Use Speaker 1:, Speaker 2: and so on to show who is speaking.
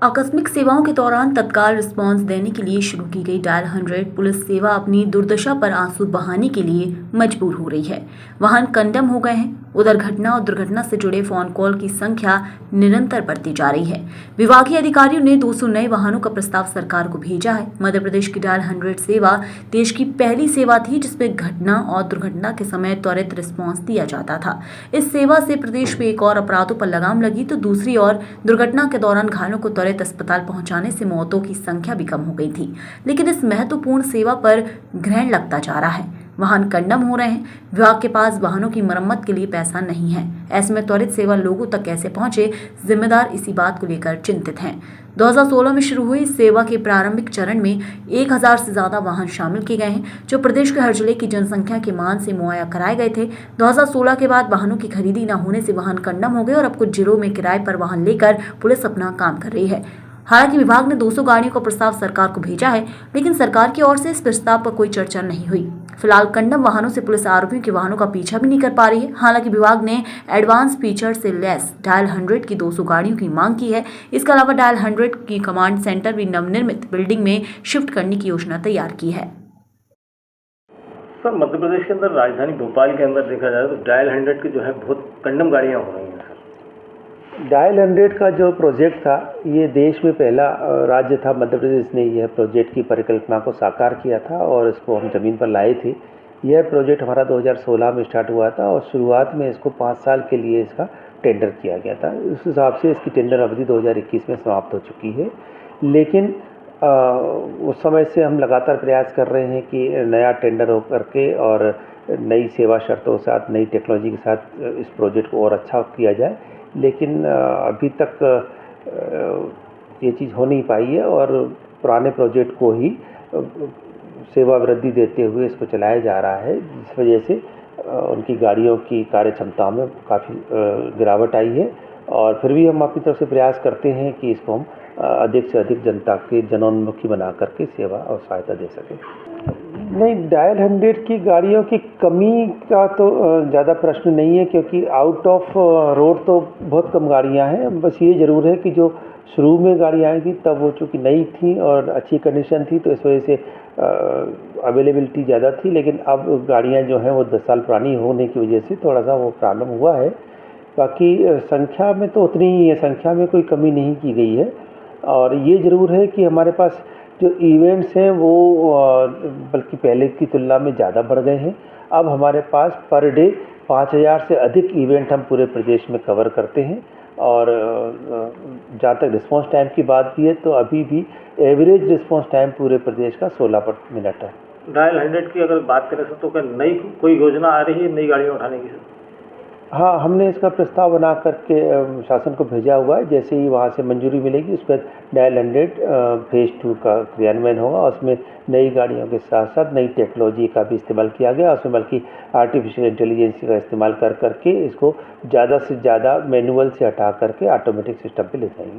Speaker 1: आकस्मिक सेवाओं के दौरान तत्काल रिस्पांस देने के लिए शुरू की गई डायल 100 पुलिस सेवा अपनी दुर्दशा पर आंसू बहाने के लिए मजबूर हो रही है। वाहन कंडम हो गए हैं। उधर घटना और दुर्घटना से जुड़े फोन कॉल की संख्या निरंतर बढ़ती जा रही है। विभागीय अधिकारियों ने 200 नए वाहनों का प्रस्ताव सरकार को भेजा है। मध्य प्रदेश की डायल 100 सेवा देश की पहली सेवा थी जिसमें घटना और दुर्घटना के समय त्वरित रिस्पांस दिया जाता था। इस सेवा से प्रदेश में एक और अपराधों पर लगाम लगी तो दूसरी ओर दुर्घटना के दौरान घायलों को त्वरित अस्पताल पहुंचाने से मौतों की संख्या भी कम हो गई थी। लेकिन इस महत्वपूर्ण सेवा पर ग्रहण लगता जा रहा है। वाहन कंडम हो रहे हैं। विभाग के पास वाहनों की मरम्मत के लिए पैसा नहीं है। ऐसे में त्वरित सेवा लोगों तक कैसे पहुंचे, जिम्मेदार इसी बात को लेकर चिंतित हैं। 2016 में शुरू हुई इस सेवा के प्रारंभिक चरण में 1000 से ज्यादा वाहन शामिल किए गए हैं, जो प्रदेश के हर जिले की जनसंख्या के मान से मुहैया कराए गए थे। 2016 के बाद वाहनों की खरीदी न होने से वाहन कंडम हो गए और अब कुछ जिलों में किराए पर वाहन लेकर पुलिस अपना काम कर रही है। हालांकि विभाग ने 200 गाड़ियों का प्रस्ताव सरकार को भेजा है, लेकिन सरकार की ओर से इस प्रस्ताव पर कोई चर्चा नहीं हुई। फिलहाल कंडम वाहनों से पुलिस आरोपियों के वाहनों का पीछा भी नहीं कर पा रही है। हालांकि विभाग ने एडवांस फीचर से लेस डायल 100 की 200 गाड़ियों की मांग की है। इसके अलावा डायल 100 की कमांड सेंटर भी नवनिर्मित बिल्डिंग में शिफ्ट करने की योजना तैयार की है।
Speaker 2: सर, मध्य प्रदेश के अंदर राजधानी भोपाल के अंदर देखा जाए तो डायल 100 की जो है बहुत कंडम गाड़ियाँ हो रही हैं।
Speaker 3: डायल 100 का जो प्रोजेक्ट था, ये देश में पहला राज्य था। मध्य प्रदेश ने यह प्रोजेक्ट की परिकल्पना को साकार किया था और इसको हम ज़मीन पर लाए थे। यह प्रोजेक्ट हमारा 2016 में स्टार्ट हुआ था और शुरुआत में इसको 5 साल के लिए इसका टेंडर किया गया था। उस हिसाब से इसकी टेंडर अवधि 2021 में समाप्त हो चुकी है। लेकिन उस समय से हम लगातार प्रयास कर रहे हैं कि नया टेंडर हो करके और नई सेवा शर्तों के साथ, नई टेक्नोलॉजी के साथ इस प्रोजेक्ट को और अच्छा किया जाए। लेकिन अभी तक ये चीज़ हो नहीं पाई है और पुराने प्रोजेक्ट को ही सेवा वृद्धि देते हुए इसको चलाया जा रहा है, जिस वजह से उनकी गाड़ियों की कार्य क्षमता में काफ़ी गिरावट आई है। और फिर भी हम अपनी तरफ से प्रयास करते हैं कि इसको हम अधिक से अधिक जनता के जनोन्मुखी बना करके सेवा और सहायता दे सकें। नहीं, डायल 100 की गाड़ियों की कमी का तो ज़्यादा प्रश्न नहीं है, क्योंकि आउट ऑफ रोड तो बहुत कम गाड़ियां हैं। बस ये ज़रूर है कि जो शुरू में गाड़ियाँ आई थी तब वो चूँकि नई थी और अच्छी कंडीशन थी, तो इस वजह से अवेलेबिलिटी ज़्यादा थी। लेकिन अब गाड़ियाँ जो हैं वो 10 साल पुरानी होने की वजह से थोड़ा सा वो प्रॉब्लम हुआ है। बाकी संख्या में तो उतनी ही है, संख्या में कोई कमी नहीं की गई है। और ये ज़रूर है कि हमारे पास जो इवेंट्स हैं वो बल्कि पहले की तुलना में ज़्यादा बढ़ गए हैं। अब हमारे पास पर डे 5000 से अधिक इवेंट हम पूरे प्रदेश में कवर करते हैं। और जहाँ तक रिस्पांस टाइम की बात भी है तो अभी भी एवरेज रिस्पांस टाइम पूरे प्रदेश का 16 मिनट है।
Speaker 2: डायल 100 की अगर बात करें तो क्या नई कोई योजना आ रही है नई गाड़ियाँ उठाने की?
Speaker 3: हाँ, हमने इसका प्रस्ताव बना करके शासन को भेजा हुआ है। जैसे ही वहाँ से मंजूरी मिलेगी उस पर डायल 100 फेज़ 2 का क्रियान्वयन होगा। उसमें नई गाड़ियों के साथ साथ नई टेक्नोलॉजी का भी इस्तेमाल किया गया। उसमें बल्कि आर्टिफिशियल इंटेलिजेंस का इस्तेमाल कर करके इसको ज़्यादा से ज़्यादा मैनुअल से हटा करके ऑटोमेटिक सिस्टम पे ले जाएंगे।